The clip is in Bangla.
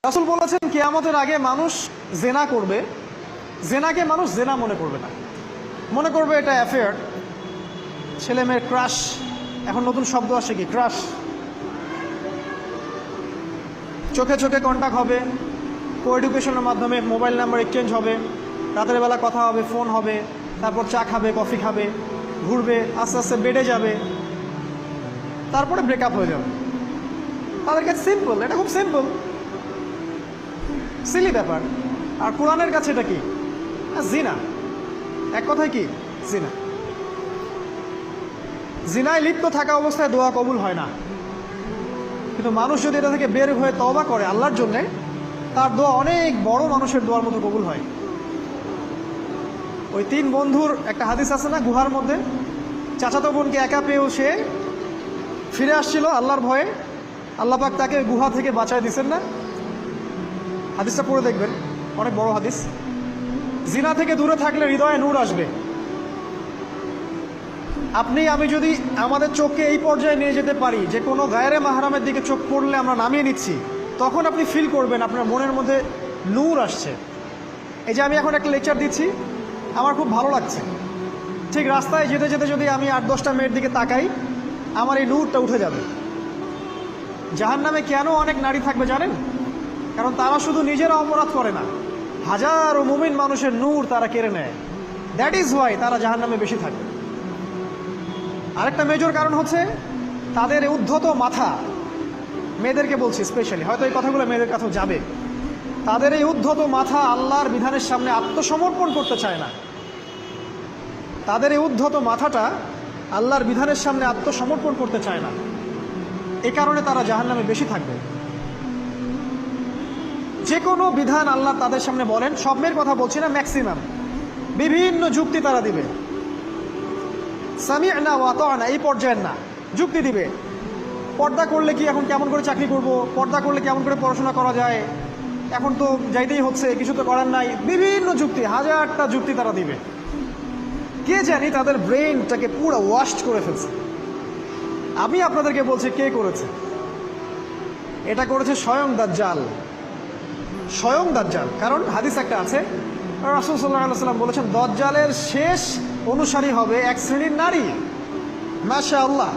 রাসূল বলেছেন কিয়ামতের আগে মানুষ জেনা করবে, জেনাকে মানুষ জেনা মনে করবে না, মনে করবে এটা অ্যাফেয়ার, ছেলে মেয়ের ক্রাশ। এখন নতুন শব্দ আসে কি, ক্রাশ। চোখে চোখে কন্ট্যাক্ট হবে, কো এডুকেশনের মাধ্যমে মোবাইল নাম্বার এক্সচেঞ্জ হবে, রাতের বেলা কথা হবে, ফোন হবে, তারপর চা খাবে, কফি খাবে, ঘুরবে, আস্তে আস্তে বেড়ে যাবে, তারপরে ব্রেকআপ হয়ে যাবে। তাদের কাছে সিম্পল, এটা খুব সিম্পল সিলি ব্যাপার। আর কোরআনের কাছে এটা কি? জিনা। এক কথায় কি? জিনা। জিনায় লিপ্ত থাকা অবস্থায় দোয়া কবুল হয় না, কিন্তু মানুষ যদি এটা থেকে বের হয়ে তওবা করে আল্লাহর জন্যে, তার দোয়া অনেক বড় মানুষের দোয়ার মতো কবুল হয়। ওই 3 বন্ধুর একটা হাদিস আছে না, গুহার মধ্যে চাচাতো বোনকে একা পেয়েও সে ফিরে আসছিল আল্লাহর ভয়ে, আল্লাহ পাক তাকে গুহা থেকে বাঁচায় দিচ্ছেন না? হাদিসটা পড়ে দেখবেন, অনেক বড় হাদিস। জিনা থেকে দূরে থাকলে হৃদয়ে নূর আসবে। আপনি আমি যদি আমাদের চোখকে এই পর্যায়ে নিয়ে যেতে পারি যে কোনো গায়রে মাহরামের দিকে চোখ পড়লে আমরা নামিয়ে নিচ্ছি, তখন আপনি ফিল করবেন আপনার মনের মধ্যে নূর আসছে। এই যে আমি এখন একটা লেকচার দিচ্ছি, আমার খুব ভালো লাগছে। ঠিক রাস্তায় যেতে যেতে যদি আমি 8-10টা মেয়ের দিকে তাকাই, আমার এই নূরটা উঠে যাবে। জাহান্নামে কেন অনেক নারী থাকবে জানেন? কারণ তারা শুধু নিজেরা অপরাধ করে না, হাজারো মুমিন মানুষের নূর তারা কেড়ে নেয়। দ্যাট ইজ ওয়াই তারা জাহান্নামে বেশি থাকে। আরেকটা মেজর কারণ হচ্ছে তাদের উদ্ধত মাথা। মেয়েদেরকে বলছি স্পেশালি, হয়তো এই কথাগুলো মেয়েদের কাছেও যাবে। তাদের এই উদ্ধত মাথা আল্লাহর বিধানের সামনে আত্মসমর্পণ করতে চায় না। তাদের এই উদ্ধত মাথাটা আল্লাহর বিধানের সামনে আত্মসমর্পণ করতে চায় না, এ কারণে তারা জাহান্নামে বেশি থাকবে। যে কোনো বিধান আল্লাহ তাদের সামনে বলেন, সব মেয়ের কথা বলছি না, ম্যাক্সিমাম বিভিন্ন যুক্তি তারা দিবে। সামি'না ওয়া আতা'না এই পর্যায়ের না, যুক্তি দিবে। পর্দা করলে কি এখন কেমন করে চাকরি করব, পর্দা করলে কেমন করে পড়াশোনা করা যায়, এখন তো যাইতেই হচ্ছে, কিছু তো করার নাই, বিভিন্ন যুক্তি, হাজারটা যুক্তি তারা দিবে। কে জানি তাদের ব্রেনটাকে পুরো ওয়াশড করে ফেলছে। আমি আপনাদেরকে বলছি কে করেছে? এটা করেছে স্বয়ং দাজ্জাল। স্বয়ং দাজ্জাল। কারণ হাদিস একটা আছে, রাসূল সাল্লাল্লাহু আলাইহি ওয়াসাল্লাম বলেছেন দাজ্জালের শেষ অনুসারী হবে এক শ্রেণীর নারী। মাশাআল্লাহ।